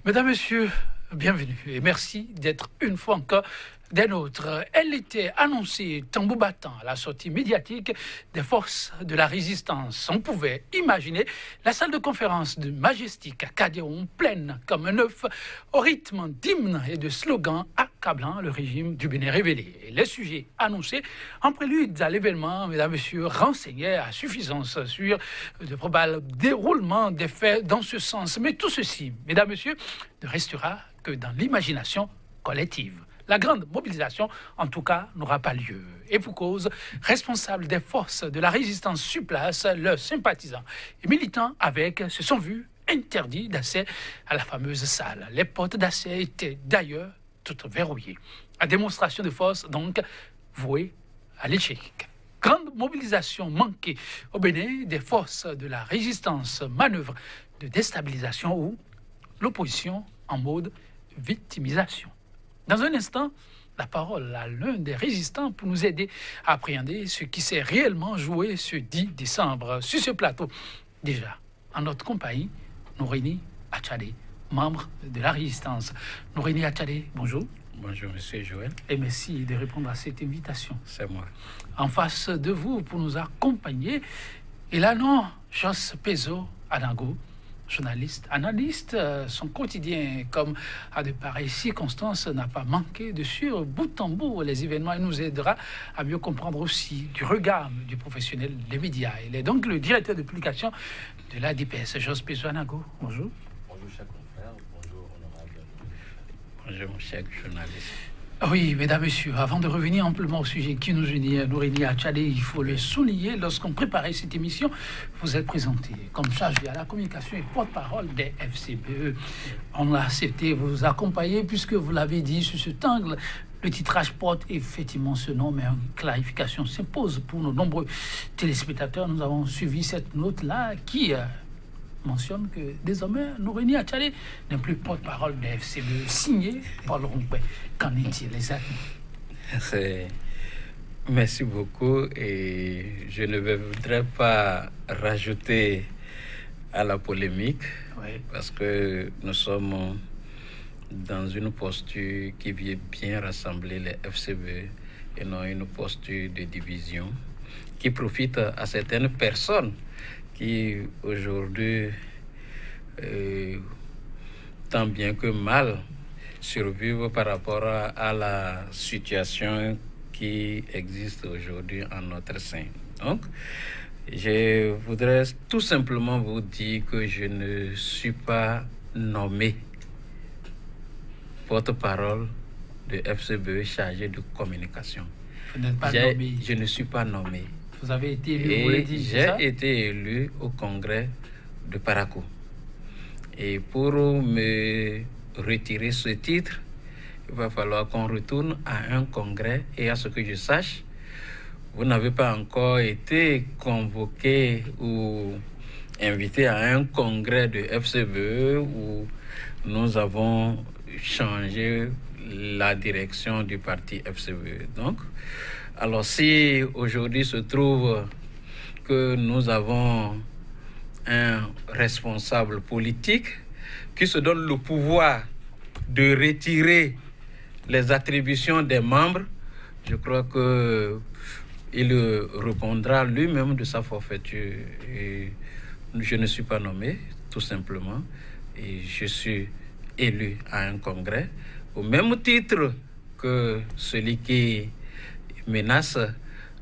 Mesdames, Messieurs, bienvenue et merci d'être une fois encore des nôtres. Elle était annoncée tambour battant à la sortie médiatique des forces de la résistance. On pouvait imaginer la salle de conférence de Majestic à Cadéon pleine comme un œuf au rythme d'hymnes et de slogans accablant le régime du Bénin révélé. Et les sujets annoncés en prélude à l'événement, mesdames, messieurs, renseignaient à suffisance sur le probable déroulement des faits dans ce sens. Mais tout ceci, mesdames, messieurs, ne restera que dans l'imagination collective. La grande mobilisation, en tout cas, n'aura pas lieu. Et pour cause, responsables des forces de la résistance sur place, leurs sympathisants et militants avec se sont vus interdits d'accès à la fameuse salle. Les portes d'accès étaient d'ailleurs toutes verrouillées. La démonstration de force, donc, vouée à l'échec. Grande mobilisation manquée au Bénin des forces de la résistance, manœuvre de déstabilisation ou l'opposition en mode victimisation. Dans un instant, la parole à l'un des résistants pour nous aider à appréhender ce qui s'est réellement joué ce 10 décembre. Sur ce plateau, déjà, en notre compagnie, Nourini Achadé, membre de la résistance. Nourini Achadé, bonjour. Bonjour, monsieur Joël. Et merci de répondre à cette invitation. C'est moi. En face de vous, pour nous accompagner, il a non, Jos Pezo Adango, journaliste, analyste, son quotidien, comme à de pareilles circonstances, n'a pas manqué de suivre bout en bout les événements et nous aidera à mieux comprendre aussi du regard du professionnel des médias. Il est donc le directeur de publication de l'ADPS, Jos Pezo Adango. Bonjour. Bonjour, cher confrère. Bonjour, honorable. Bonjour, mon cher journaliste. Oui, mesdames, messieurs, avant de revenir amplement au sujet qui nous unit, Nourini Achadé, il faut le souligner, lorsqu'on préparait cette émission, vous êtes présenté comme chargé à la communication et porte-parole des FCPE. On a accepté vous accompagner puisque vous l'avez dit sur cet angle. Le titrage porte effectivement ce nom, mais une clarification s'impose pour nos nombreux téléspectateurs. Nous avons suivi cette note-là qui mentionne que désormais, Nourini Achadé n'est plus porte-parole des FCPE, signé Paul Rompé. Qu'en est-il exactement? Merci beaucoup et je ne voudrais pas rajouter à la polémique parce que nous sommes dans une posture qui vient bien rassembler les FCPE et non une posture de division qui profite à certaines personnes qui aujourd'hui, tant bien que mal, survivent par rapport à la situation qui existe aujourd'hui en notre sein. Donc, je voudrais tout simplement vous dire que je ne suis pas nommé porte-parole de FCPE chargé de communication. Vous n'êtes pas nommé. Je ne suis pas nommé. Vous avez été élu, vous l'avez dit, j'ai été élu au congrès de Parakou. Et pour me retirer ce titre, il va falloir qu'on retourne à un congrès. Et à ce que je sache, vous n'avez pas encore été convoqué ou invité à un congrès de FCPE où nous avons changé la direction du parti FCPE. Donc, alors si aujourd'hui se trouve que nous avons un responsable politique qui se donne le pouvoir de retirer les attributions des membres, je crois qu'il répondra lui-même de sa forfaiture. Et je ne suis pas nommé, tout simplement, et je suis élu à un congrès, au même titre que celui qui menace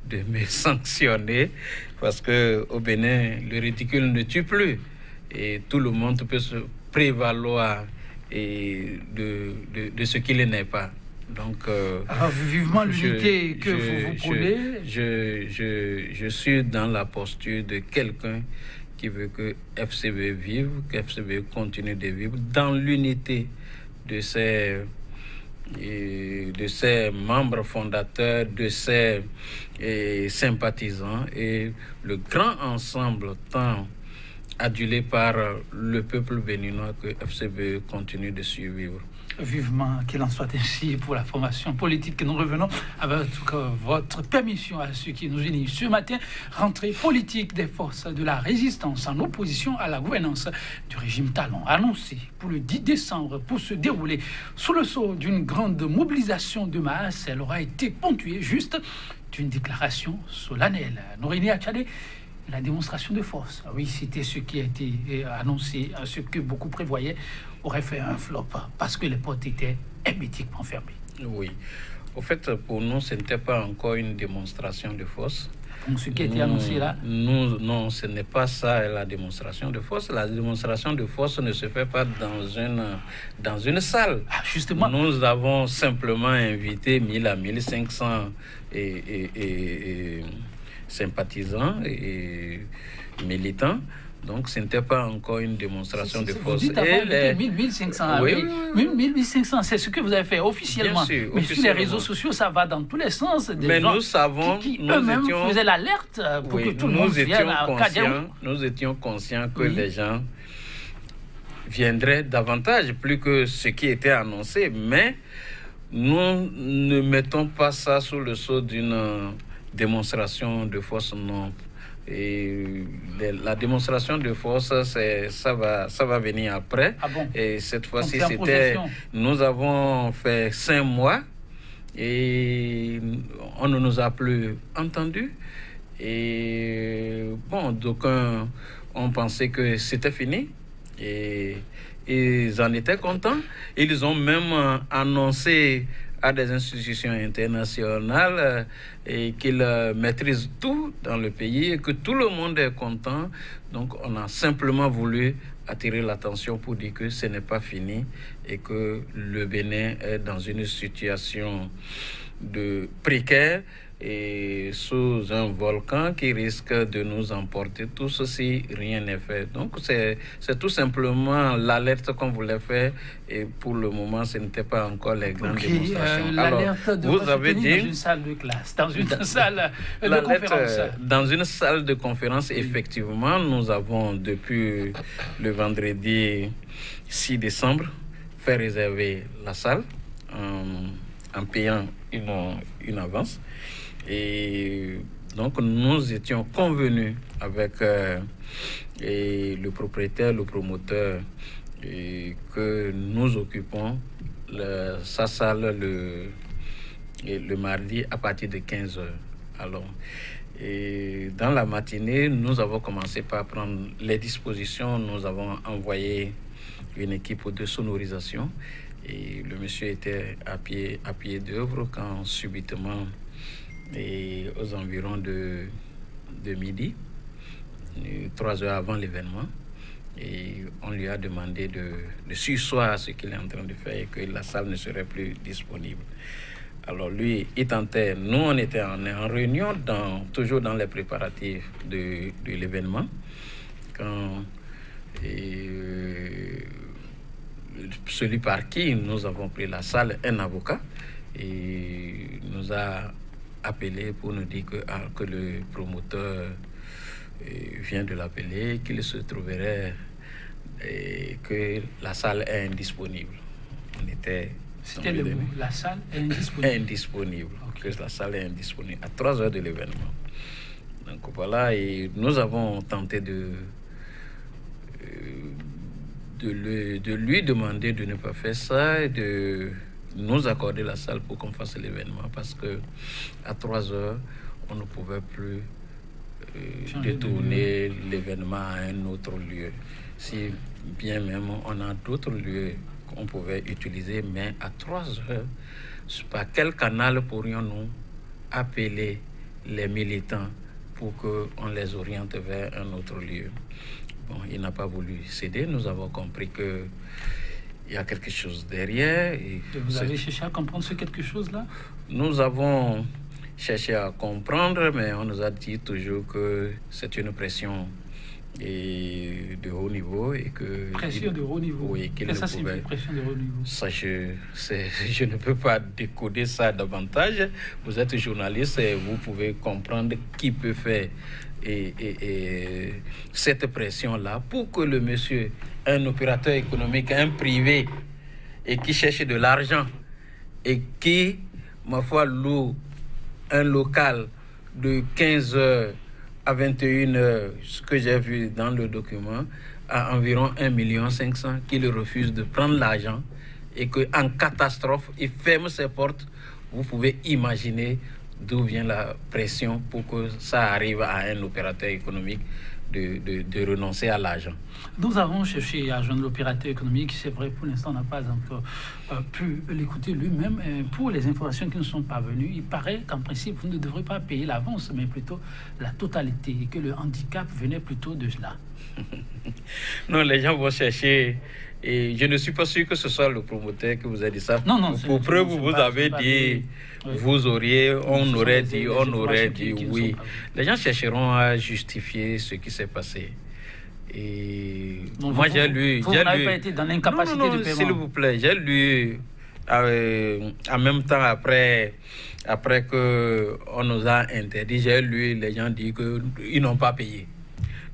de me sanctionner parce qu'au Bénin, le ridicule ne tue plus et tout le monde peut se prévaloir de ce qu'il n'est pas. Donc, alors, vivement l'unité que vous prenez. Je suis dans la posture de quelqu'un qui veut que FCPE vive, que FCPE continue de vivre dans l'unité de ses membres fondateurs, de ses sympathisants et le grand ensemble tant adulé par le peuple béninois que FCBE continue de survivre. Vivement qu'il en soit ainsi pour la formation politique. Nous revenons avec votre permission à ceux qui nous unissent ce matin. Rentrée politique des forces de la résistance en opposition à la gouvernance du régime Talon, annoncée pour le 10 décembre pour se dérouler sous le sceau d'une grande mobilisation de masse. Elle aura été ponctuée juste d'une déclaration solennelle. Norini Achade, la démonstration de force. Oui, c'était ce qui a été annoncé, ce que beaucoup prévoyaient, aurait fait un flop parce que les portes étaient hermétiquement fermées. Oui. Au fait, pour nous, ce n'était pas encore une démonstration de force. Donc, ce qui a été annoncé là? Non, ce n'est pas ça la démonstration de force. La démonstration de force ne se fait pas dans une salle. Ah, justement. Nous avons simplement invité 1000 à 1500 sympathisants et militants. Donc, ce n'était pas encore une démonstration de force. Vous dites avant, 1500. Oui. 1500, c'est ce que vous avez fait officiellement. Bien sûr, mais sur les réseaux sociaux, ça va dans tous les sens. Mais nous savons, qui eux-mêmes faisaient l'alerte pour que tout le monde vienne à Kadiaou. Nous étions conscients que les gens viendraient davantage, plus que ce qui était annoncé. Mais nous ne mettons pas ça sous le sceau d'une démonstration de force, non. Et la démonstration de force, ça va venir après. Ah bon? Et cette fois-ci, nous avons fait 5 mois et on ne nous a plus entendus. Et bon, d'aucuns ont pensé que c'était fini et ils en étaient contents. Ils ont même annoncé à des institutions internationales et qu'ils maîtrisent tout dans le pays et que tout le monde est content. Donc on a simplement voulu attirer l'attention pour dire que ce n'est pas fini et que le Bénin est dans une situation de précaire et sous un volcan qui risque de nous emporter tous si rien n'est fait. Donc c'est tout simplement l'alerte qu'on voulait faire et pour le moment ce n'était pas encore les grandes démonstrations. L'alerte de vous avez dit dans une salle de classe, dans une salle de conférence. Dans une salle de conférence, effectivement, nous avons depuis le vendredi 6 décembre fait réserver la salle en payant une avance. Et donc, nous étions convenus avec le propriétaire, le promoteur, que nous occupons sa salle le mardi à partir de 15h. Alors, et dans la matinée, nous avons commencé par prendre les dispositions. Nous avons envoyé une équipe de sonorisation et le monsieur était à pied d'œuvre quand subitement, et aux environs de midi, 3 heures avant l'événement, et on lui a demandé de surseoir à ce qu'il est en train de faire et que la salle ne serait plus disponible. Alors lui, il tentait, nous on était en réunion, toujours dans les préparatifs de l'événement, quand celui par qui nous avons pris la salle, un avocat, et nous a appelé pour nous dire que le promoteur vient de l'appeler, qu'il se trouverait et que la salle est indisponible. C'était le mot, la salle est indisponible. Indisponible, okay. Que la salle est indisponible à 3 heures de l'événement. Donc voilà, et nous avons tenté de lui demander de ne pas faire ça et de nous accorder la salle pour qu'on fasse l'événement, parce que à 3 heures, on ne pouvait plus détourner l'événement à un autre lieu. Si bien même on a d'autres lieux qu'on pouvait utiliser, mais à 3 heures, par quel canal pourrions-nous appeler les militants pour qu'on les oriente vers un autre lieu? Bon, il n'a pas voulu céder. Nous avons compris que il y a quelque chose derrière. Et vous avez cherché à comprendre ce quelque chose-là? Nous avons cherché à comprendre, mais on nous a dit toujours que c'est une pression de haut niveau et que... Pression de haut niveau? Oui. Et ça signifie pression de haut niveau? Ça, je ne peux pas décoder ça davantage. Vous êtes journaliste et vous pouvez comprendre qui peut faire cette pression-là pour que le monsieur, un opérateur économique, un privé, et qui cherche de l'argent, et qui, ma foi, loue un local de 15h à 21h, ce que j'ai vu dans le document, à environ 1,5 million, qu'il refuse de prendre l'argent et qu'en catastrophe, il ferme ses portes. Vous pouvez imaginer d'où vient la pression pour que ça arrive à un opérateur économique de renoncer à l'argent. Nous avons cherché à joindre l'opérateur économique. C'est vrai, pour l'instant, on n'a pas encore pu l'écouter lui-même. Pour les informations qui nous sont parvenues, il paraît qu'en principe, vous ne devrez pas payer l'avance, mais plutôt la totalité, et que le handicap venait plutôt de cela. Non, les gens vont chercher. Et je ne suis pas sûr que ce soit le promoteur qui vous a dit ça. Non. Pour preuve, vous avez dit, vous auriez, on aurait dit, oui. Les gens chercheront à justifier ce qui s'est passé. Et donc, moi, j'ai lu. Vous n'avez pas été dans l'incapacité de paiement. S'il vous plaît, j'ai lu en même temps après qu'on nous a interdit, j'ai lu les gens dire qu'ils n'ont pas payé.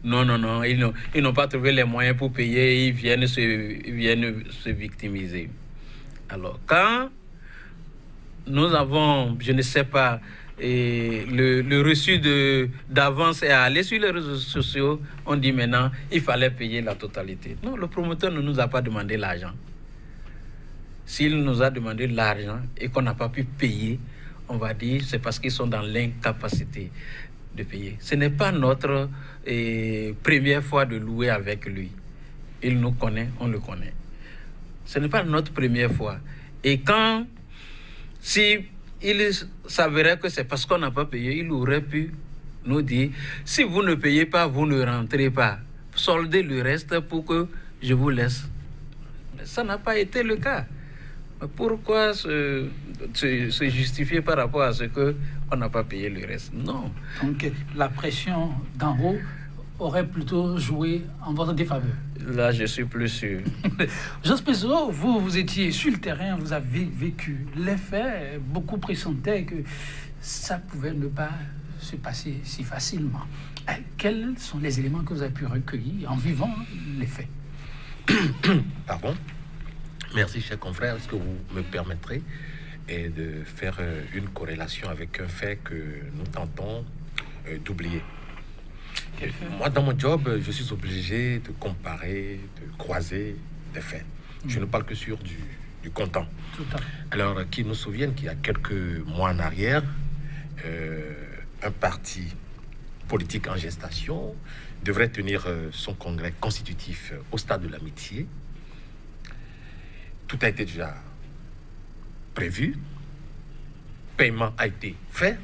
Non, ils n'ont pas trouvé les moyens pour payer, ils viennent se victimiser. Alors, quand nous avons, je ne sais pas, le reçu d'avance est allé sur les réseaux sociaux, on dit maintenant, il fallait payer la totalité. Non, le promoteur ne nous a pas demandé l'argent. S'il nous a demandé l'argent et qu'on n'a pas pu payer, on va dire c'est parce qu'ils sont dans l'incapacité de payer. Ce n'est pas notre première fois de louer avec lui. Il nous connaît, on le connaît. Ce n'est pas notre première fois. Et si il s'avérait que c'est parce qu'on n'a pas payé, il aurait pu nous dire, si vous ne payez pas, vous ne rentrez pas. Soldez le reste pour que je vous laisse. Mais ça n'a pas été le cas. Pourquoi se justifier par rapport à ce qu'on n'a pas payé le reste? Non. Donc la pression d'en haut aurait plutôt joué en votre défaveur. Là, je suis plus sûr. Joseph Pesereau, vous étiez sur le terrain, vous avez vécu les faits. Beaucoup pressentaient que ça pouvait ne pas se passer si facilement. Quels sont les éléments que vous avez pu recueillir en vivant les faits? Pardon. Merci, chers confrères. Est-ce que vous me permettrez de faire une corrélation avec un fait que nous tentons d'oublier? Moi, dans mon job, je suis obligé de comparer, de croiser des faits. Je ne parle que sur du comptant. Alors, qui nous souviennent qu'il y a quelques mois en arrière, un parti politique en gestation devrait tenir son congrès constitutif au stade de l'Amitié. Tout a été déjà prévu. Paiement a été fait.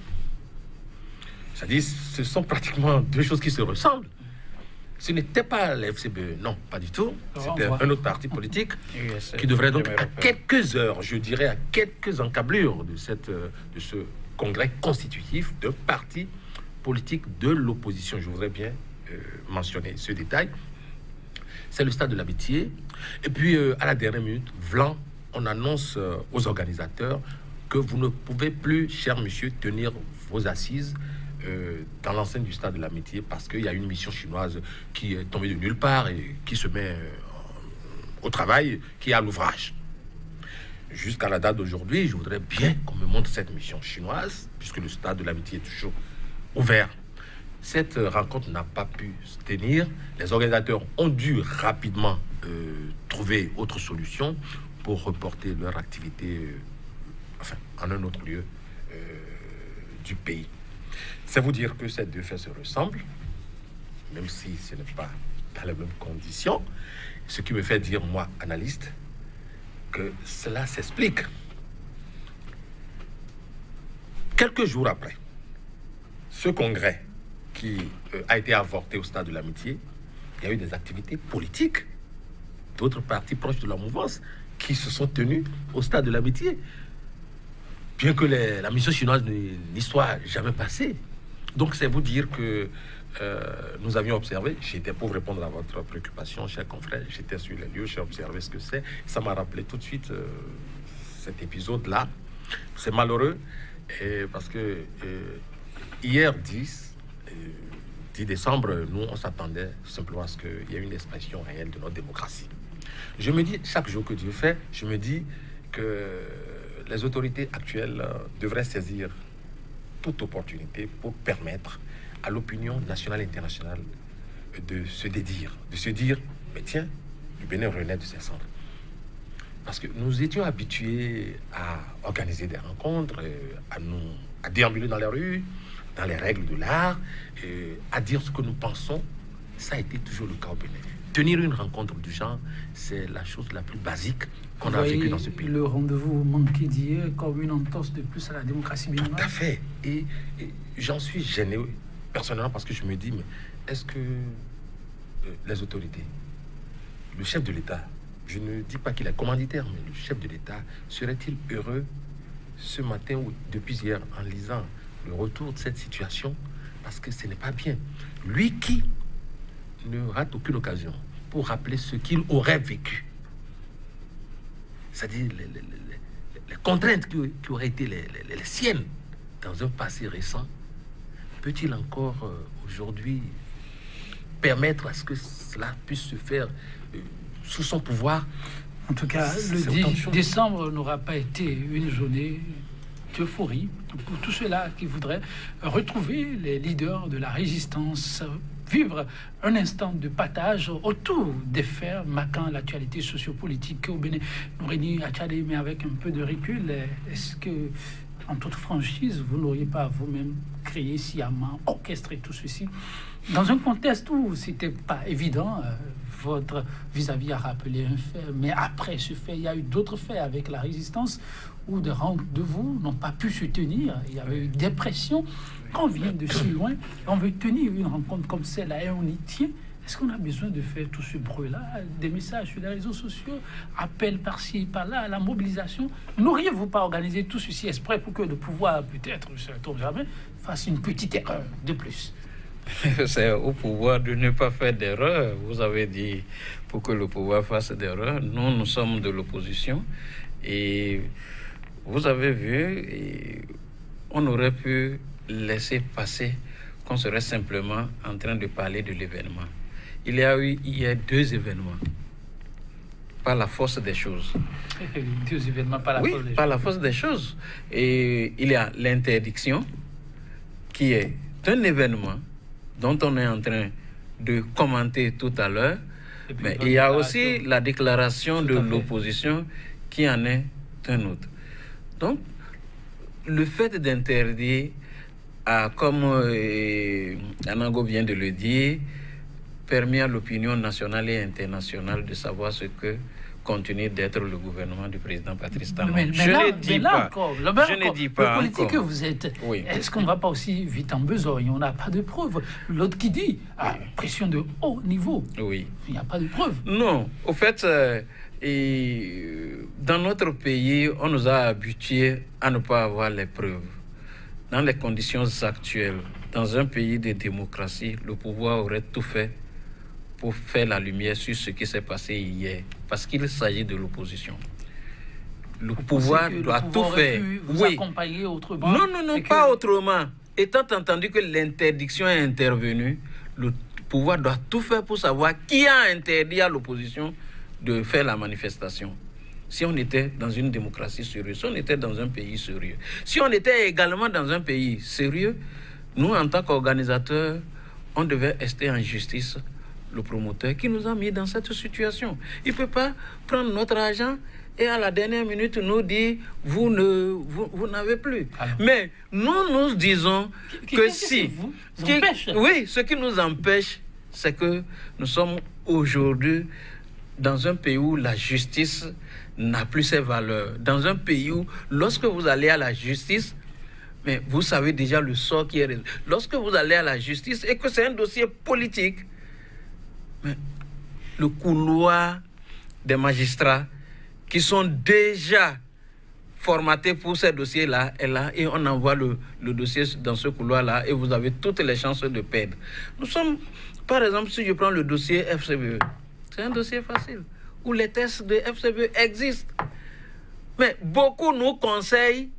C'est-à-dire, ce sont pratiquement deux choses qui se ressemblent. Ce n'était pas la FCBE, non, pas du tout. C'était un autre parti politique qui devrait donc, à quelques heures, je dirais, à quelques encablures de ce congrès constitutif de parti politique de l'opposition. Je voudrais bien mentionner ce détail. C'est le stade de l'Amitié. Et puis, à la dernière minute, vlan, on annonce aux organisateurs que vous ne pouvez plus, cher monsieur, tenir vos assises dans l'enceinte du stade de l'Amitié parce qu'il y a une mission chinoise qui est tombée de nulle part et qui se met au travail, qui est à l'ouvrage. Jusqu'à la date d'aujourd'hui, je voudrais bien qu'on me montre cette mission chinoise, puisque le stade de l'Amitié est toujours ouvert. Cette rencontre n'a pas pu se tenir. Les organisateurs ont dû rapidement trouver autre solution pour reporter leur activité en un autre lieu du pays. C'est vous dire que ces deux faits se ressemblent, même si ce n'est pas dans les mêmes conditions. Ce qui me fait dire, moi, analyste, que cela s'explique. Quelques jours après ce congrès qui a été avorté au stade de l'Amitié, il y a eu des activités politiques d'autres partis proches de la mouvance qui se sont tenus au stade de l'Amitié, bien que la mission chinoise n'y soit jamais passée. Donc c'est vous dire que nous avions observé, j'étais pour répondre à votre préoccupation, chers confrères, j'étais sur les lieux, j'ai observé ce que c'est, ça m'a rappelé tout de suite cet épisode-là. C'est malheureux, parce que hier 10 10 décembre, nous, on s'attendait simplement à ce qu'il y ait une expression réelle de notre démocratie. Je me dis, chaque jour que Dieu fait, je me dis que les autorités actuelles devraient saisir toute opportunité pour permettre à l'opinion nationale et internationale de se dédire, de se dire, mais tiens, le Bénin renaît de ses cendres. Parce que nous étions habitués à organiser des rencontres, à déambuler dans les rues, dans les règles de l'art, à dire ce que nous pensons. Ça a été toujours le cas au Bénin. Tenir une rencontre du genre, c'est la chose la plus basique qu'on a vécue dans ce pays. Le rendez-vous manqué d'hier comme une entorse de plus à la démocratie béninoise. Tout à fait. Et j'en suis gêné personnellement parce que je me dis, mais est-ce que les autorités, le chef de l'État, je ne dis pas qu'il est commanditaire, mais le chef de l'État, serait-il heureux ce matin ou depuis hier en lisant le retour de cette situation? Parce que ce n'est pas bien. Lui qui ne rate aucune occasion pour rappeler ce qu'il aurait vécu, c'est-à-dire les contraintes qui auraient été les siennes dans un passé récent, peut-il encore aujourd'hui permettre à ce que cela puisse se faire sous son pouvoir? En tout cas, le 10 décembre n'aura pas été une journée d'euphorie pour tous ceux-là qui voudraient retrouver les leaders de la résistance, vivre un instant de partage autour des faits marquant l'actualité sociopolitique au Bénin. Nouréni Achadé, mais avec un peu de recul, est-ce que, en toute franchise, vous n'auriez pas vous-même créé sciemment, orchestré tout ceci dans un contexte où c'était pas évident? Votre vis-à-vis a rappelé un fait, mais après ce fait, il y a eu d'autres faits avec la résistance où des rangs de vous n'ont pas pu se tenir. Il y avait eu des pressions. Quand on vient de si loin, on veut tenir une rencontre comme celle-là et on y tient. Est-ce qu'on a besoin de faire tout ce bruit-là, des messages sur les réseaux sociaux, appels par-ci, par-là, à la mobilisation? N'auriez-vous pas organisé tout ceci exprès pour que le pouvoir, peut-être, je ne tombe jamais, fasse une petite erreur de plus? C'est au pouvoir de ne pas faire d'erreur. Vous avez dit pour que le pouvoir fasse d'erreur. Nous sommes de l'opposition et vous avez vu, on aurait pu laisser passer qu'on serait simplement en train de parler de l'événement. Il y a eu hier 2 événements par la force des choses. 2 événements par la force des choses. Par la force des choses. Et il y a l'interdiction qui est un événement dont on est en train de commenter tout à l'heure, mais il y a aussi la déclaration de l'opposition qui en est un autre. Donc, le fait d'interdire, comme Anango vient de le dire, permet à l'opinion nationale et internationale de savoir ce que continue d'être le gouvernement du président Patrice Talon. Je ne dis pas. Le politique que vous êtes, est-ce qu'on ne va pas aussi vite en besogne? On n'a pas de preuves. L'autre qui dit, pression de haut niveau. Oui. Il n'y a pas de preuves. Non. Au fait, dans notre pays, on nous a habitués à ne pas avoir les preuves. Dans les conditions actuelles, dans un pays de démocratie, le pouvoir aurait tout fait pour faire la lumière sur ce qui s'est passé hier, parce qu'il s'agit de l'opposition. Le pouvoir doit tout faire. Vous accompagner autrement? Non, pas autrement. Étant entendu que l'interdiction est intervenue, le pouvoir doit tout faire pour savoir qui a interdit à l'opposition de faire la manifestation. Si on était dans une démocratie sérieuse, si on était dans un pays sérieux, si on était également dans un pays sérieux, nous, en tant qu'organisateurs, on devait rester en justice le promoteur qui nous a mis dans cette situation. Il ne peut pas prendre notre argent et à la dernière minute nous dire vous n'avez plus. Alors, mais nous disons que si... ce qui nous empêche, c'est que nous sommes aujourd'hui dans un pays où la justice n'a plus ses valeurs. Dans un pays où, lorsque vous allez à la justice, mais vous savez déjà le sort qui est... Lorsque vous allez à la justice et que c'est un dossier politique, mais le couloir des magistrats qui sont déjà formatés pour ces dossiers-là est là et on envoie le dossier dans ce couloir-là et vous avez toutes les chances de perdre. Nous sommes, par exemple, si je prends le dossier FCBE, c'est un dossier facile où les tests de FCBE existent. Mais beaucoup nous conseillent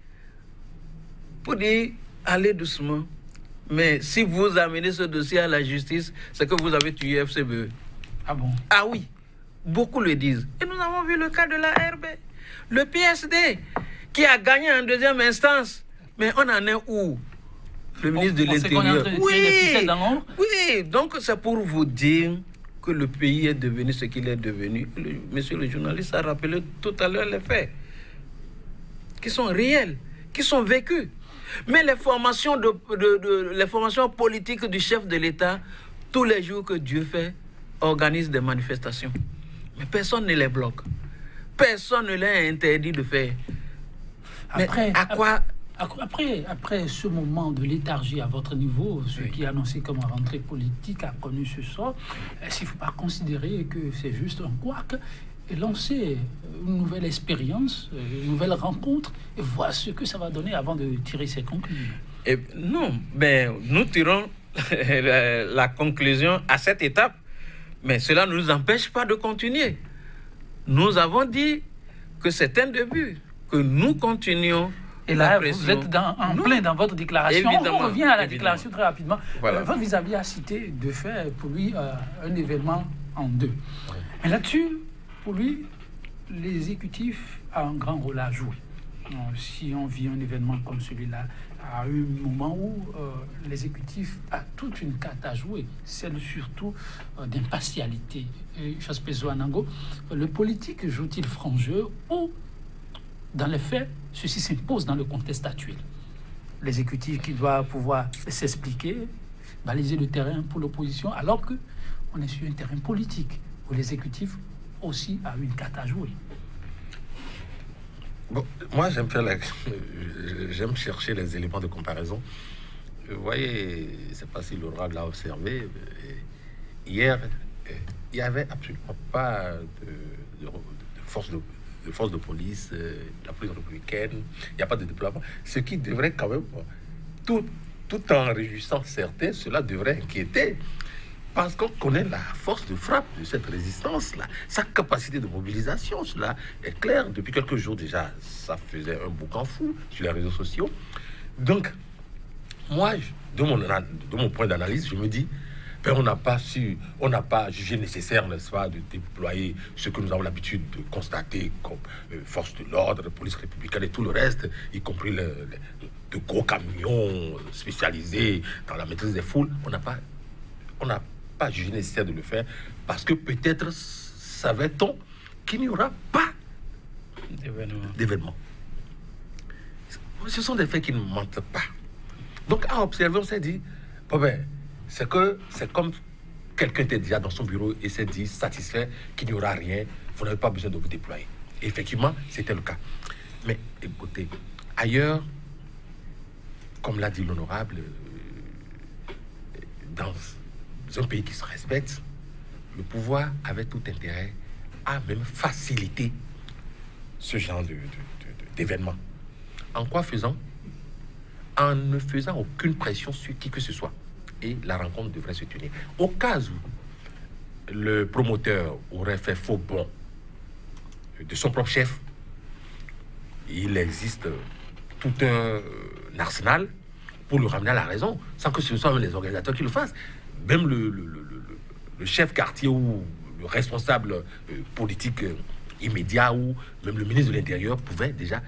pour dire allez doucement. Mais si vous amenez ce dossier à la justice, c'est que vous avez tué FCBE. Ah bon? Ah oui, beaucoup le disent. Et nous avons vu le cas de la RB. Le PSD, qui a gagné en deuxième instance. Mais on en est où? Le ministre de l'Intérieur. Oui, donc c'est pour vous dire que le pays est devenu ce qu'il est devenu. Monsieur le journaliste a rappelé tout à l'heure les faits, qui sont réels, qui sont vécus. Mais les formations, les formations politiques du chef de l'État, tous les jours que Dieu fait, organisent des manifestations. Mais personne ne les bloque. Personne ne les interdit de faire. Après, mais à quoi... Après ce moment de léthargie à votre niveau, ce qui est annoncé comme rentrée politique a connu ce sort, est-ce qu'il ne faut pas considérer que c'est juste un couac et lancer une nouvelle expérience, une nouvelle rencontre et voir ce que ça va donner avant de tirer ses conclusions? Non, mais nous tirons la conclusion à cette étape, mais cela ne nous empêche pas de continuer. Nous avons dit que c'est un début, que nous continuons. Et là, vous êtes en plein dans votre déclaration. On revient à la déclaration très rapidement. Voilà. Votre vis-à-vis a cité de fait pour lui un événement en deux. Mais là-dessus, pour lui, l'exécutif a un grand rôle à jouer. Si on vit un événement comme celui-là, à un moment où l'exécutif a toute une carte à jouer, celle surtout d'impartialité. Chaspezouanango, le politique joue-t-il franc jeu ou, dans les faits, ceci s'impose dans le contexte actuel? L'exécutif qui doit pouvoir s'expliquer, baliser le terrain pour l'opposition, alors qu'on est sur un terrain politique où l'exécutif aussi a une carte à jouer. Bon, moi, j'aime chercher les éléments de comparaison. Vous voyez, je ne sais pas si Laurent l'a observé, hier, il n'y avait absolument pas de force de police, la police républicaine, il n'y a pas de déploiement. Ce qui devrait quand même, tout en réjouissant certains, cela devrait inquiéter. Parce qu'on connaît la force de frappe de cette résistance-là, sa capacité de mobilisation, cela est clair. Depuis quelques jours déjà, ça faisait un boucan fou sur les réseaux sociaux. Donc, moi, de mon point d'analyse, je me dis, ben, on n'a pas jugé nécessaire, n'est-ce pas, de déployer ce que nous avons l'habitude de constater comme force de l'ordre, police républicaine et tout le reste, y compris de gros camions spécialisés dans la maîtrise des foules. On n'a pas jugé nécessaire de le faire parce que peut-être savait-on qu'il n'y aura pas d'événement. Ce sont des faits qui ne mentent pas. Donc, à observer, on s'est dit, bon ben, c'est comme quelqu'un était déjà dans son bureau et s'est dit satisfait qu'il n'y aura rien, vous n'avez pas besoin de vous déployer. Et effectivement, c'était le cas. Mais écoutez, ailleurs, comme l'a dit l'honorable, dans un pays qui se respecte, le pouvoir avait tout intérêt à même faciliter ce genre d'événement. En quoi faisant? En ne faisant aucune pression sur qui que ce soit. Et la rencontre devrait se tenir. Au cas où le promoteur aurait fait faux bond de son propre chef, il existe tout un arsenal pour le ramener à la raison, sans que ce soit les organisateurs qui le fassent. Même le chef quartier ou le responsable politique immédiat ou même le ministre de l'Intérieur pouvait déjà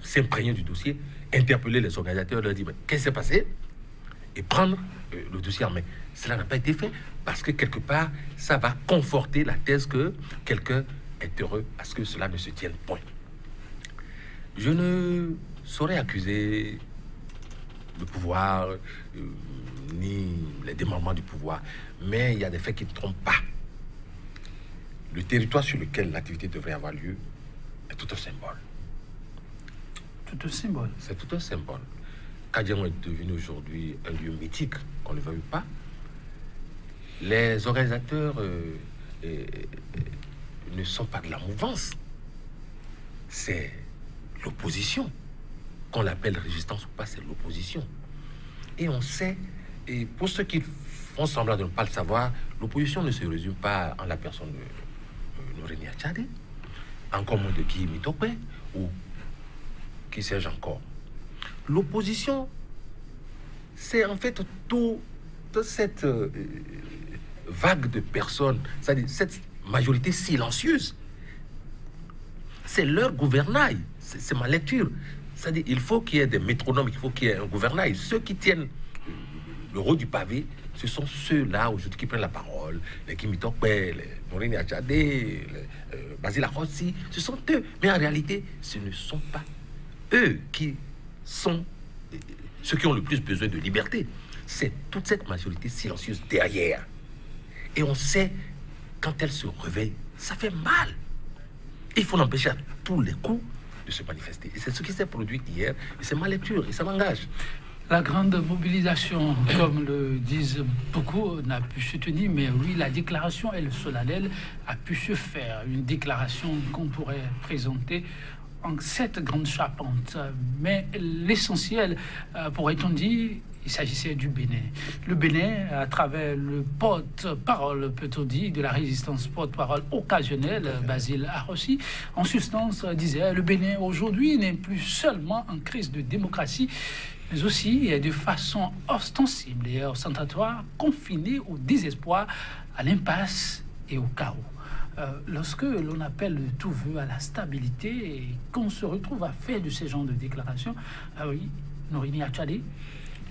s'imprégner du dossier, interpeller les organisateurs, leur dire qu'est-ce qui s'est passé et prendre le dossier en main. Cela n'a pas été fait parce que quelque part, ça va conforter la thèse que quelqu'un est heureux à ce que cela ne se tienne point. Je ne saurais accuser le pouvoir ni les démembrements du pouvoir, mais il y a des faits qui ne trompent pas. Le territoire sur lequel l'activité devrait avoir lieu est tout un symbole. Tout un symbole. C'est tout un symbole. Kadian est devenu aujourd'hui un lieu mythique, qu'on ne le veuille pas. Les organisateurs ne sont pas de la mouvance. C'est l'opposition. Qu'on l'appelle résistance ou pas, c'est l'opposition. Et on sait, et pour ceux qui font semblant de ne pas le savoir, l'opposition ne se résume pas en la personne de Norénie Tchadé, encore moins de Guy Mitopé, ou qui sais-je encore. L'opposition, c'est en fait toute cette vague de personnes, c'est-à-dire cette majorité silencieuse. C'est leur gouvernail, c'est ma lecture. C'est-à-dire il faut qu'il y ait des métronomes, il faut qu'il y ait un gouvernail. Ceux qui tiennent le rôle du pavé, ce sont ceux-là aujourd'hui qui prennent la parole, les Kimi Tokpe, les Morini Achade, les Basile Arossi, ce sont eux. Mais en réalité, ce ne sont pas eux qui sont ceux qui ont le plus besoin de liberté. C'est toute cette majorité silencieuse derrière. Et on sait, quand elle se réveille, ça fait mal. Il faut l'empêcher à tous les coups de se manifester. Et c'est ce qui s'est produit hier. Et c'est ma lecture, et ça m'engage. La grande mobilisation, comme le disent beaucoup, n'a pu se tenir, mais oui, la déclaration, elle, solennelle, a pu se faire. Une déclaration qu'on pourrait présenter en 7 grandes charpentes. Mais l'essentiel, pourrait-on dire, il s'agissait du Bénin. Le Bénin, à travers le porte-parole, peut-on dire, de la résistance porte-parole occasionnelle, Basile Arossi, en substance, disait, le Bénin aujourd'hui n'est plus seulement en crise de démocratie, mais aussi de façon ostensible et ostentatoire, confiné au désespoir, à l'impasse et au chaos. Lorsque l'on appelle tout vœu à la stabilité et qu'on se retrouve à faire de ces genres de déclarations, oui, Morini Achade,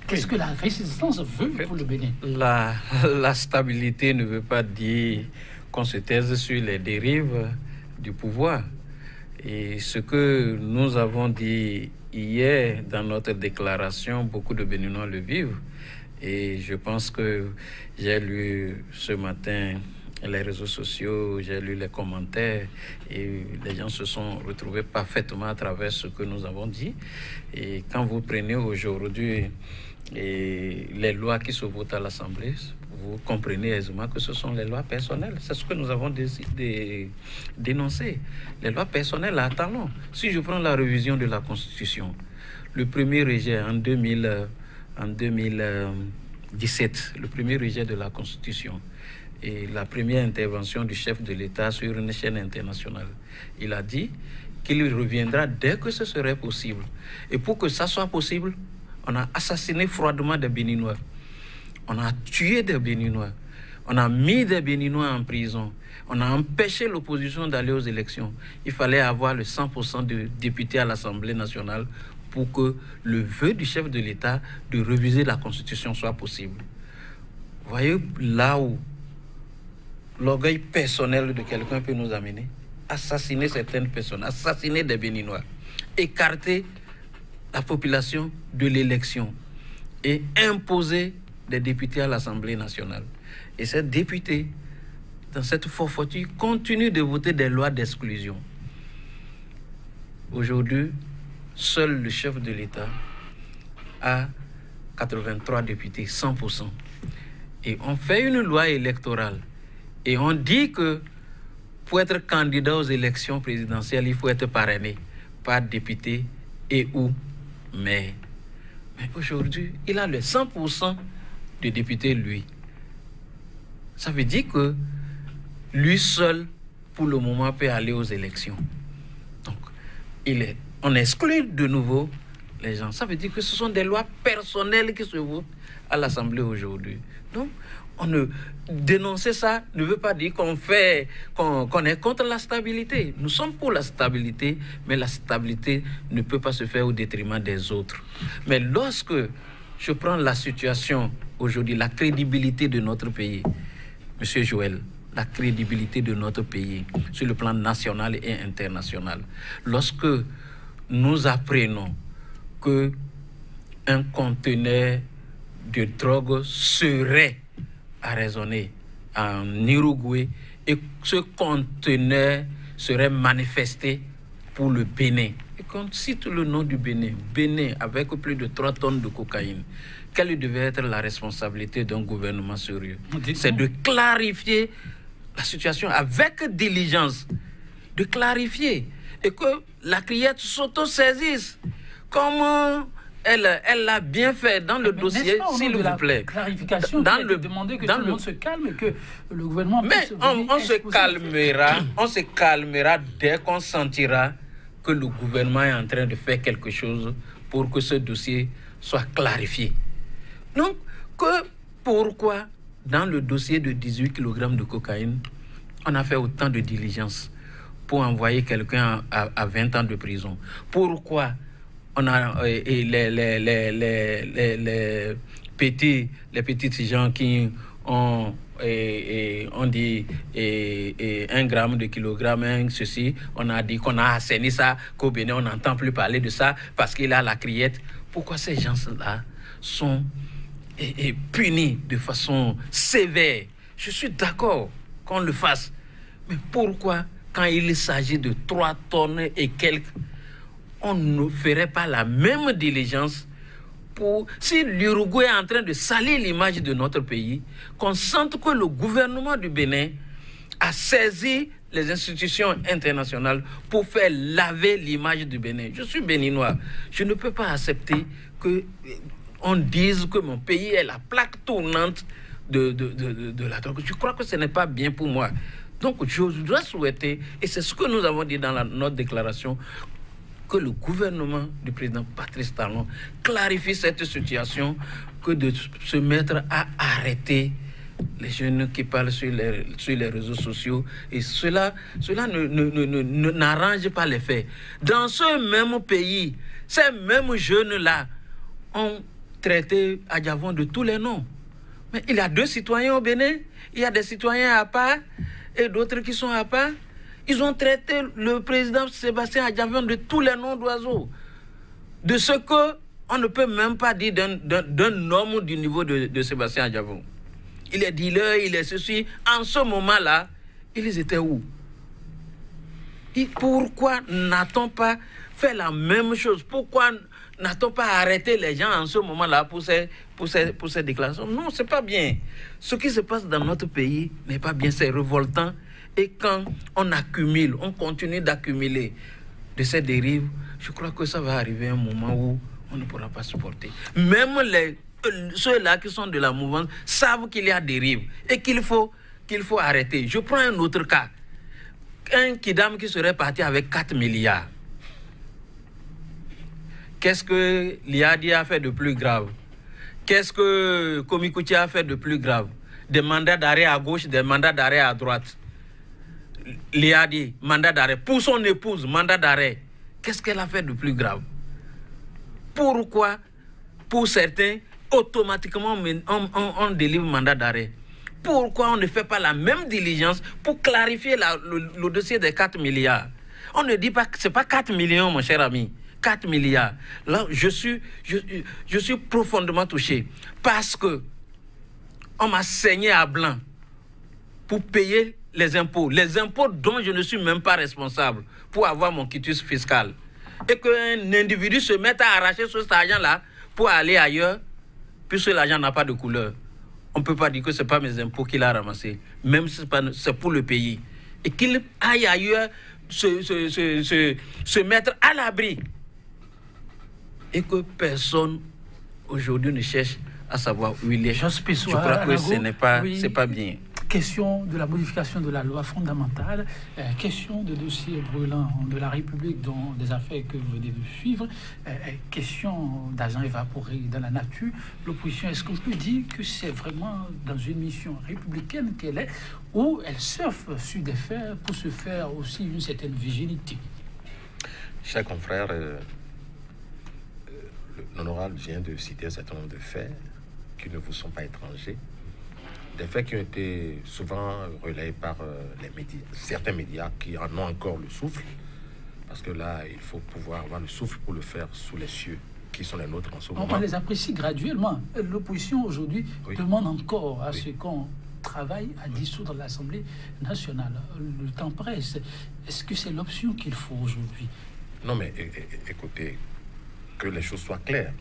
qu'est-ce que la résistance veut pour le Bénin? La stabilité ne veut pas dire qu'on se taise sur les dérives du pouvoir. Et ce que nous avons dit hier dans notre déclaration, beaucoup de Béninois le vivent. Et je pense que j'ai lu ce matin les réseaux sociaux, j'ai lu les commentaires et les gens se sont retrouvés parfaitement à travers ce que nous avons dit. Et quand vous prenez aujourd'hui les lois qui se votent à l'Assemblée, vous comprenez aisément que ce sont les lois personnelles. C'est ce que nous avons dénoncé. Les lois personnelles à talons. Si je prends la révision de la Constitution, le premier rejet en 2017, le premier rejet de la Constitution et la première intervention du chef de l'État sur une chaîne internationale, il a dit qu'il reviendra dès que ce serait possible. Et pour que ça soit possible, on a assassiné froidement des Béninois. On a tué des Béninois. On a mis des Béninois en prison. On a empêché l'opposition d'aller aux élections. Il fallait avoir le 100% de députés à l'Assemblée nationale pour que le vœu du chef de l'État de réviser la Constitution soit possible. Vous voyez là où l'orgueil personnel de quelqu'un peut nous amener. Assassiner certaines personnes, assassiner des Béninois, écarter la population de l'élection et imposer des députés à l'Assemblée nationale. Et ces députés, dans cette forfaiture, continuent de voter des lois d'exclusion. Aujourd'hui, seul le chef de l'État a 83 députés, 100%. Et on fait une loi électorale. Et on dit que pour être candidat aux élections présidentielles, il faut être parrainé par député et ou maire. Mais aujourd'hui, il a le 100% de députés, lui. Ça veut dire que lui seul, pour le moment, peut aller aux élections. Donc, on exclut de nouveau les gens. Ça veut dire que ce sont des lois personnelles qui se votent à l'Assemblée aujourd'hui. Donc, dénoncer ça ne veut pas dire qu'on est contre la stabilité. Nous sommes pour la stabilité, mais la stabilité ne peut pas se faire au détriment des autres. Mais lorsque je prends la situation aujourd'hui, la crédibilité de notre pays, Monsieur Joël, la crédibilité de notre pays sur le plan national et international, lorsque nous apprenons que un conteneur de drogue serait arraisonné en Uruguay et ce conteneur serait manifesté pour le Bénin. Et quand on cite le nom du Bénin, Bénin avec plus de 3 tonnes de cocaïne, quelle devait être la responsabilité d'un gouvernement sérieux? C'est de clarifier la situation avec diligence, de clarifier et que la criette s'auto-saisisse. Comment elle l'a bien fait dans le dossier, s'il vous plaît. Clarification, dans le demander que tout le monde se calme et que le gouvernement. Mais on se calmera dès qu'on sentira que le gouvernement est en train de faire quelque chose pour que ce dossier soit clarifié. Donc, pourquoi, dans le dossier de 18 kg de cocaïne, on a fait autant de diligence pour envoyer quelqu'un à 20 ans de prison? Pourquoi on a les petits gens qui ont on dit 1 gramme de kilogramme, ceci, on a dit qu'on a assaini ça, qu'au Bénin on n'entend plus parler de ça parce qu'il a la criette. Pourquoi ces gens-là sont punis de façon sévère? Je suis d'accord qu'on le fasse, mais pourquoi quand il s'agit de 3 tonnes et quelques, on ne ferait pas la même diligence? Si l'Uruguay est en train de salir l'image de notre pays, qu'on sente que le gouvernement du Bénin a saisi les institutions internationales pour faire laver l'image du Bénin. Je suis béninois. Je ne peux pas accepter qu'on dise que mon pays est la plaque tournante de la drogue. Je crois que ce n'est pas bien pour moi. Donc je dois souhaiter, et c'est ce que nous avons dit dans notre déclaration, que le gouvernement du président Patrice Talon clarifie cette situation, que de se mettre à arrêter les jeunes qui parlent sur les réseaux sociaux. Et cela n'arrange pas les faits. Dans ce même pays, ces mêmes jeunes-là ont traité Adjavon de tous les noms. Mais il y a 2 citoyens au Bénin, il y a des citoyens à part et d'autres qui sont à part. Ils ont traité le président Sébastien Adjavon de tous les noms d'oiseaux. De ce qu'on ne peut même pas dire d'un homme du niveau de Sébastien Adjavon. Il est dealer, il est ceci. En ce moment-là, ils étaient où? Et pourquoi n'a-t-on pas fait la même chose? Pourquoi n'a-t-on pas arrêté les gens en ce moment-là pour ces déclarations? Non, c'est pas bien. Ce qui se passe dans notre pays n'est pas bien, c'est révoltant. Et quand on accumule, on continue d'accumuler de ces dérives, je crois que ça va arriver un moment où on ne pourra pas supporter. Même ceux-là qui sont de la mouvance savent qu'il y a dérive et qu'il faut arrêter. Je prends un autre cas. Un kidam qui serait parti avec 4 milliards. Qu'est-ce que Liadi a fait de plus grave? Qu'est-ce que Komikuti a fait de plus grave? Des mandats d'arrêt à gauche, des mandats d'arrêt à droite. Liadi, mandat d'arrêt. Pour son épouse, mandat d'arrêt. Qu'est-ce qu'elle a fait de plus grave? Pourquoi, pour certains, automatiquement, on délivre mandat d'arrêt? Pourquoi on ne fait pas la même diligence pour clarifier le dossier des 4 milliards? On ne dit pas que ce n'est pas 4 millions, mon cher ami. 4 milliards. Là, je suis profondément touché parce que on m'a saigné à blanc pour payer les impôts dont je ne suis même pas responsable pour avoir mon quitus fiscal. Et qu'un individu se mette à arracher cet argent-là pour aller ailleurs, puisque l'argent n'a pas de couleur. On ne peut pas dire que ce n'est pas mes impôts qu'il a ramassés, même si c'est pour le pays. Et qu'il aille ailleurs se mettre à l'abri. Et que personne aujourd'hui ne cherche à savoir où il est. Je crois que ce n'est pas, c'est pas bien. Question de la modification de la loi fondamentale, question de dossiers brûlants de la République dont des affaires que vous venez de suivre, question d'argent évaporé dans la nature. L'opposition, est-ce qu'on peut dire que c'est vraiment dans une mission républicaine qu'elle est, où elle surfe sur des faits pour se faire aussi une certaine vigilité? Chers confrères, l'honorable vient de citer un certain nombre de faits qui ne vous sont pas étrangers. Des faits qui ont été souvent relayés par les médias, certains médias qui en ont encore le souffle, parce que là, il faut pouvoir avoir le souffle pour le faire sous les cieux qui sont les nôtres en ce moment. On les apprécie graduellement. L'opposition aujourd'hui demande encore à ce qu'on travaille à dissoudre l'Assemblée nationale. Le temps presse. Est-ce que c'est l'option qu'il faut aujourd'hui? Non, mais écoutez, que les choses soient claires.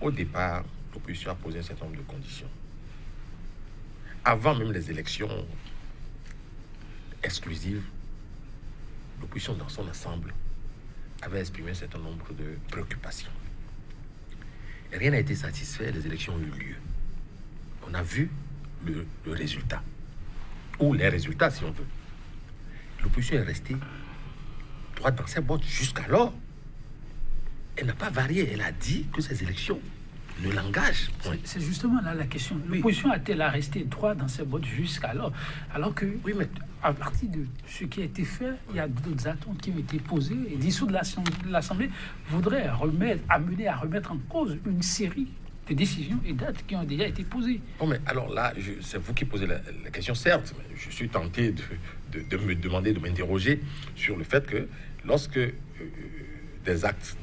Au départ, l'opposition a posé un certain nombre de conditions. Avant même les élections exclusives, l'opposition dans son ensemble avait exprimé un certain nombre de préoccupations. Et rien n'a été satisfait, les élections ont eu lieu. On a vu le résultat, ou les résultats si on veut. L'opposition est restée droite dans ses bottes jusqu'alors. Elle n'a pas varié, elle a dit que ces élections ne l'engage. C'est justement là la question. L'opposition a-t-elle resté droit dans ses bottes jusqu'alors? Alors que, oui, mais à partir de ce qui a été fait, il y a d'autres attentes qui ont été posées et dissoudre l'Assemblée voudrait amener à remettre en cause une série de décisions et dates qui ont déjà été posées. Bon, mais alors là, c'est vous qui posez la question, certes, mais je suis tenté de me demander, de m'interroger sur le fait que lorsque des actes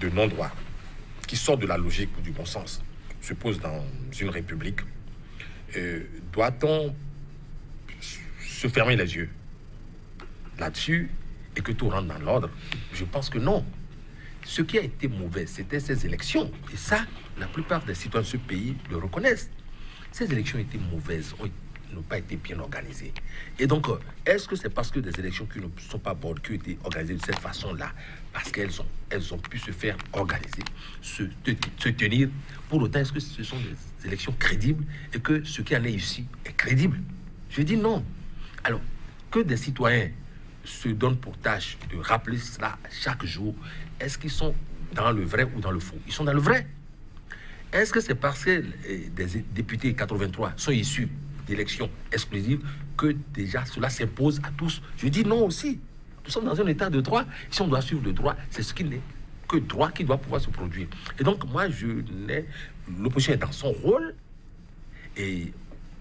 de non-droit qui sortent de la logique ou du bon sens se posent dans une république, doit-on se fermer les yeux là-dessus et que tout rentre dans l'ordre? Je pense que non. Ce qui a été mauvais, c'était ces élections. Et ça, la plupart des citoyens de ce pays le reconnaissent. Ces élections étaient mauvaises, n'ont pas été bien organisées. Et donc, est-ce que c'est parce que des élections qui ne sont pas bonnes, qui ont été organisées de cette façon-là, parce qu'elles ont pu se faire organiser, se tenir, pour autant, est-ce que ce sont des élections crédibles et que ce qui en est ici est crédible? Je dis non. Alors, que des citoyens se donnent pour tâche de rappeler cela chaque jour, est-ce qu'ils sont dans le vrai ou dans le faux? Ils sont dans le vrai. Est-ce que c'est parce que des députés 83 sont issus d'élections exclusives que déjà cela s'impose à tous? Je dis non aussi. Nous sommes dans un état de droit. Si on doit suivre le droit, c'est ce qui n'est que droit qui doit pouvoir se produire. Et donc, moi, l'opposition est dans son rôle et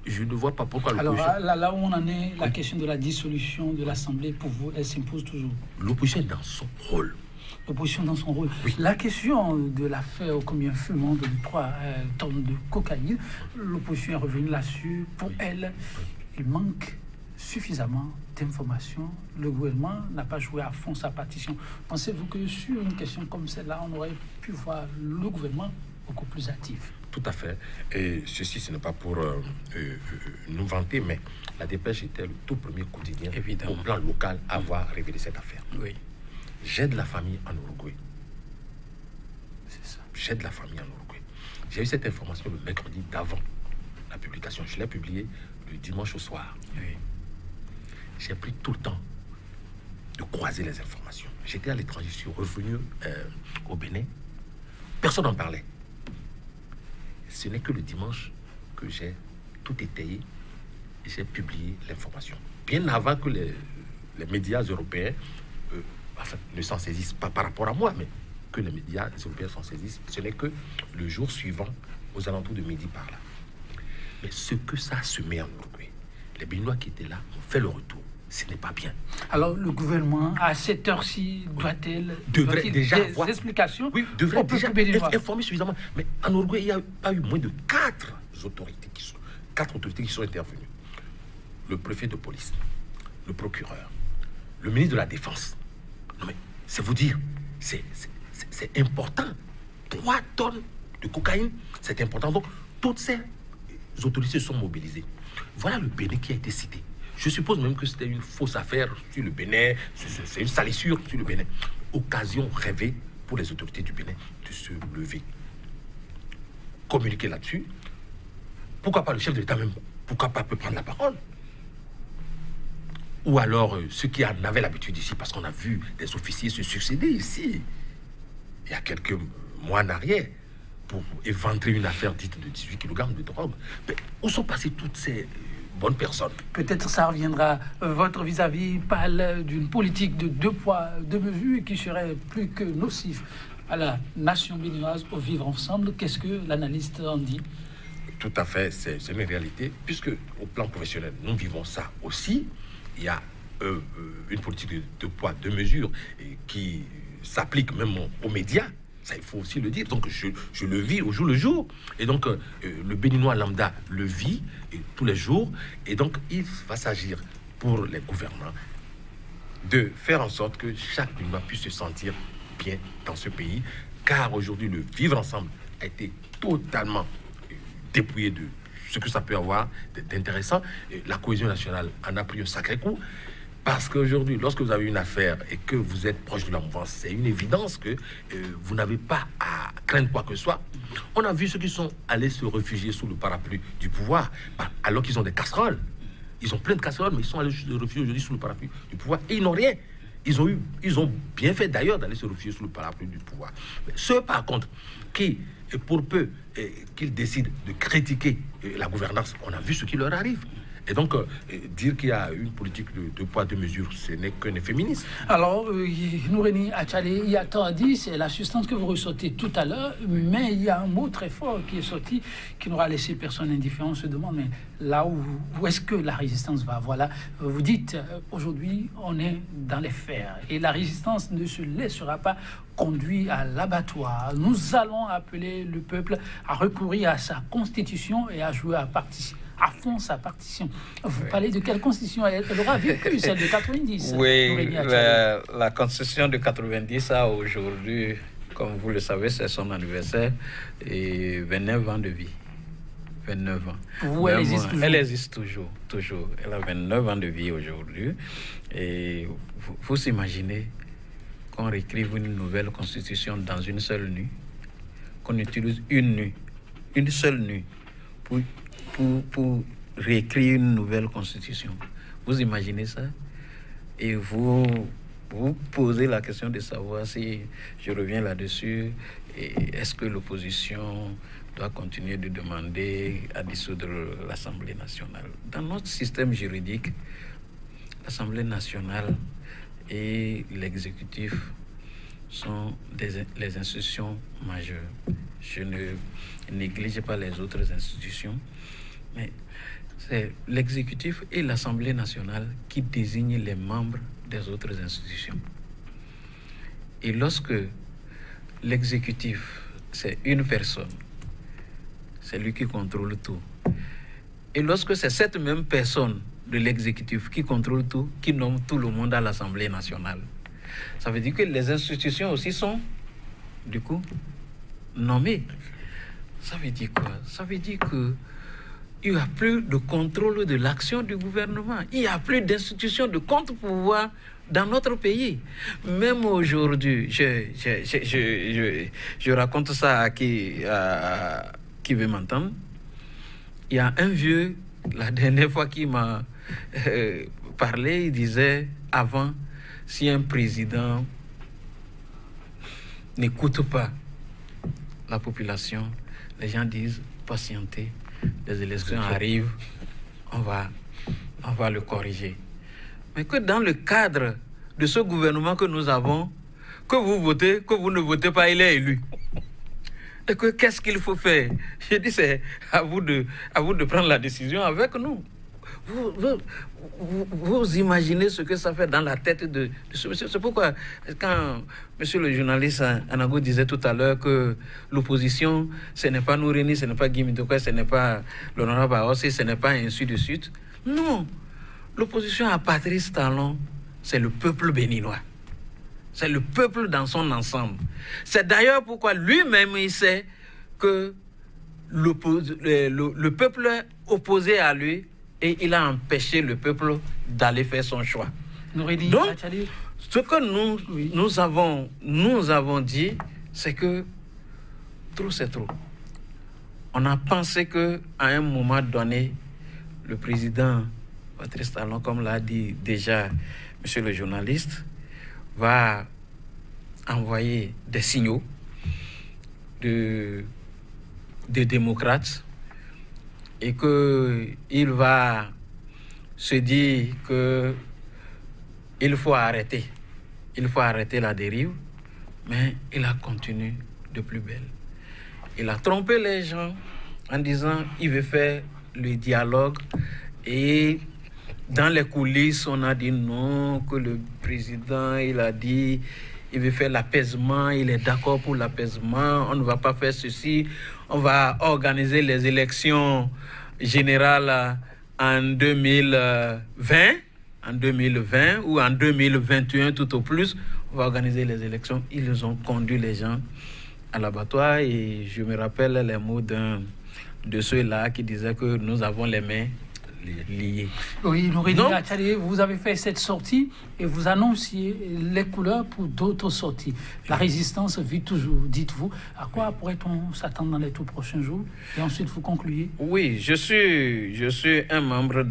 je ne vois pas pourquoi l'opposition... Alors là où on en est, la question de la dissolution de l'Assemblée, pour vous, elle s'impose toujours. L'opposition est dans son rôle. L'opposition dans son rôle. Oui. La question de l'affaire ô combien fumante de 3 tonnes de cocaïne, l'opposition est revenue là-dessus. Pour elle, il manque suffisamment d'informations. Le gouvernement n'a pas joué à fond sa partition. Pensez-vous que sur une question comme celle-là, on aurait pu voir le gouvernement beaucoup plus actif? Tout à fait. Et ceci, ce n'est pas pour nous vanter, mais la Dépêche était le tout premier quotidien au plan local à avoir révélé cette affaire. Oui. J'aide la famille en Uruguay. C'est ça. J'aide la famille en Uruguay. J'ai eu cette information le mercredi d'avant la publication. Je l'ai publiée le dimanche au soir. Oui. J'ai pris tout le temps de croiser les informations. J'étais à l'étranger, je suis revenu au Bénin. Personne n'en parlait. Ce n'est que le dimanche que j'ai tout étayé et j'ai publié l'information. Bien avant que les médias européens ne s'en saisissent pas par rapport à moi, mais que les médias européens s'en saisissent. Ce n'est que le jour suivant, aux alentours de midi par là. Mais ce que ça a semé en Uruguay, les Béninois qui étaient là ont fait le retour. Ce n'est pas bien. Alors, le gouvernement, à cette heure-ci, devrait déjà avoir des explications? Oui, devrait déjà être informé suffisamment. Mais en Uruguay, il n'y a pas eu moins de 4 autorités qui sont intervenues. Le préfet de police, le procureur, le ministre de la Défense. Non mais, c'est vous dire, c'est important. 3 tonnes de cocaïne, c'est important. Donc, toutes ces autorités sont mobilisées. Voilà le Bénin qui a été cité. Je suppose même que c'était une fausse affaire sur le Bénin, c'est une salissure sur le Bénin. Occasion rêvée pour les autorités du Bénin de se lever, communiquer là-dessus. Pourquoi pas le chef de l'État même? Pourquoi pas peut prendre la parole? Ou alors ceux qui en avaient l'habitude ici, parce qu'on a vu des officiers se succéder ici, il y a quelques mois en arrière, pour éventrer une affaire dite de 18 kg de drogue. Mais où sont passées toutes ces bonnes personnes? Peut-être ça reviendra. Votre vis-à-vis parle d'une politique de 2 poids, 2 mesures qui serait plus que nocif à la nation béninoise au vivre ensemble. Qu'est-ce que l'analyste en dit? Tout à fait, c'est une réalité, puisque au plan professionnel, nous vivons ça aussi. Il y a une politique de 2 poids, 2 mesures qui s'applique même aux médias. Ça, il faut aussi le dire. Donc, je le vis au jour le jour. Et donc, le Béninois lambda le vit tous les jours. Et donc, il va s'agir pour les gouvernants de faire en sorte que chaque Béninois puisse se sentir bien dans ce pays. Car aujourd'hui, le vivre ensemble a été totalement dépouillé de ce que ça peut avoir d'intéressant. La cohésion nationale en a pris un sacré coup. Parce qu'aujourd'hui, lorsque vous avez une affaire et que vous êtes proche de la mouvance, c'est une évidence que vous n'avez pas à craindre quoi que ce soit. On a vu ceux qui sont allés se réfugier sous le parapluie du pouvoir, alors qu'ils ont des casseroles. Ils ont plein de casseroles, mais ils sont allés se réfugier aujourd'hui sous le parapluie du pouvoir et ils n'ont rien. Ils ont bien fait d'ailleurs d'aller se réfugier sous le parapluie du pouvoir. Mais ceux, par contre, qui, pour peu qu'ils décident de critiquer la gouvernance, on a vu ce qui leur arrive. Et donc, dire qu'il y a une politique de poids, de mesure, ce n'est qu'un effet féministe. Alors, Nouréni Achale, il y a tant à dire, c'est la substance que vous ressortez tout à l'heure, mais il y a un mot très fort qui est sorti, qui n'aura laissé personne indifférent. On se demande, mais là où est-ce que la résistance va? Voilà, vous dites, aujourd'hui, on est dans les fers, et la résistance ne se laissera pas conduire à l'abattoir. Nous allons appeler le peuple à recourir à sa constitution et à jouer à fond sa partition. Vous parlez de quelle constitution? Elle aura vécu, celle de 90. Oui, la constitution de 90 a aujourd'hui, comme vous le savez, c'est son anniversaire, et 29 ans de vie. 29 ans. Vous, elle existe toujours? Elle existe toujours. Elle a 29 ans de vie aujourd'hui. Et vous imaginez qu'on réécrive une nouvelle constitution dans une seule nuit, qu'on utilise une seule nuit pour réécrire une nouvelle constitution. Vous imaginez ça? Et vous posez la question de savoir si, je reviens là-dessus, est-ce que l'opposition doit continuer de demander à dissoudre l'Assemblée nationale? Dans notre système juridique, l'Assemblée nationale et l'exécutif sont les institutions majeures. Je ne néglige pas les autres institutions, mais c'est l'exécutif et l'Assemblée nationale qui désignent les membres des autres institutions. Et lorsque l'exécutif, c'est une personne, c'est lui qui contrôle tout. Et lorsque c'est cette même personne de l'exécutif qui contrôle tout, qui nomme tout le monde à l'Assemblée nationale, ça veut dire que les institutions aussi sont, du coup, nommées. Ça veut dire quoi? Ça veut dire que il n'y a plus de contrôle de l'action du gouvernement. Il n'y a plus d'institutions de contre-pouvoir dans notre pays. Même aujourd'hui, je raconte ça à qui veut m'entendre. Il y a un vieux, la dernière fois qu'il m'a parlé, il disait, avant, si un président n'écoute pas la population, les gens disent, patientez, les élections arrivent, on va le corriger. Mais que dans le cadre de ce gouvernement que nous avons, que vous votez, que vous ne votez pas, il est élu. Et que qu'est-ce qu'il faut faire? Je dis, c'est à vous de prendre la décision avec nous. Vous imaginez ce que ça fait dans la tête de ce monsieur. C'est pourquoi, quand monsieur le journaliste Anago disait tout à l'heure que l'opposition, ce n'est pas Nouréni, ce n'est pas Guy Mitoka, ce n'est pas l'honorable Aossi, ce n'est pas ainsi de suite. Non. L'opposition à Patrice Talon, c'est le peuple béninois. C'est le peuple dans son ensemble. C'est d'ailleurs pourquoi lui-même, il sait que le peuple opposé à lui, et il a empêché le peuple d'aller faire son choix. Donc, ce que nous avons dit, c'est que trop c'est trop. On a pensé qu'à un moment donné, le président Patrice Talon, comme l'a dit déjà monsieur le journaliste, va envoyer des signaux de démocrates et qu'il va se dire qu'il faut arrêter la dérive, mais il a continué de plus belle. Il a trompé les gens en disant qu'il veut faire le dialogue, et dans les coulisses, on a dit non, que le président, il a dit il veut faire l'apaisement, il est d'accord pour l'apaisement, on ne va pas faire ceci, on va organiser les élections générales en 2020 ou en 2021 tout au plus, on va organiser les élections. Ils ont conduit les gens à l'abattoir, et je me rappelle les mots de ceux-là qui disaient que nous avons les mains liées. Oui, Nouréni Achale, vous avez fait cette sortie et vous annonciez les couleurs pour d'autres sorties. La résistance vit toujours, dites-vous. À quoi pourrait-on s'attendre dans les tout prochains jours? Et ensuite, vous concluez. Oui, je suis un membre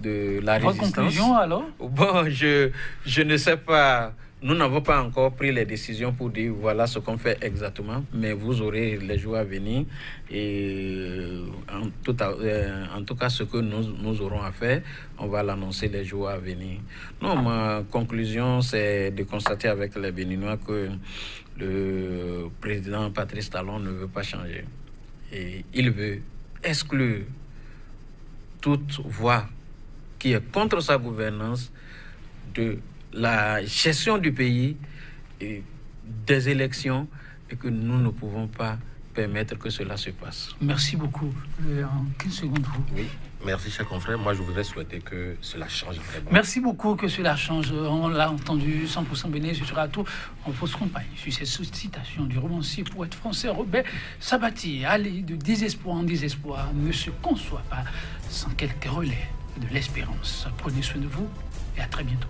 de la Votre résistance. conclusion alors? Bon, je ne sais pas. Nous n'avons pas encore pris les décisions pour dire voilà ce qu'on fait exactement, mais vous aurez les jours à venir et en tout cas ce que nous aurons à faire, on va l'annoncer les jours à venir. Non, ma conclusion c'est de constater avec les Béninois que le président Patrice Talon ne veut pas changer et il veut exclure toute voix qui est contre sa gouvernance de la gestion du pays et des élections et que nous ne pouvons pas permettre que cela se passe. Merci beaucoup. En 15 secondes, vous. Oui, merci, cher confrère. Moi, je voudrais souhaiter que cela change vraiment. Merci beaucoup que cela change. On l'a entendu, 100% béné, ce sera tout. On se compagne sur cette citation du romancier poète français Robert Sabatier. Aller de désespoir en désespoir ne se conçoit pas sans quelques relais de l'espérance. Prenez soin de vous et à très bientôt.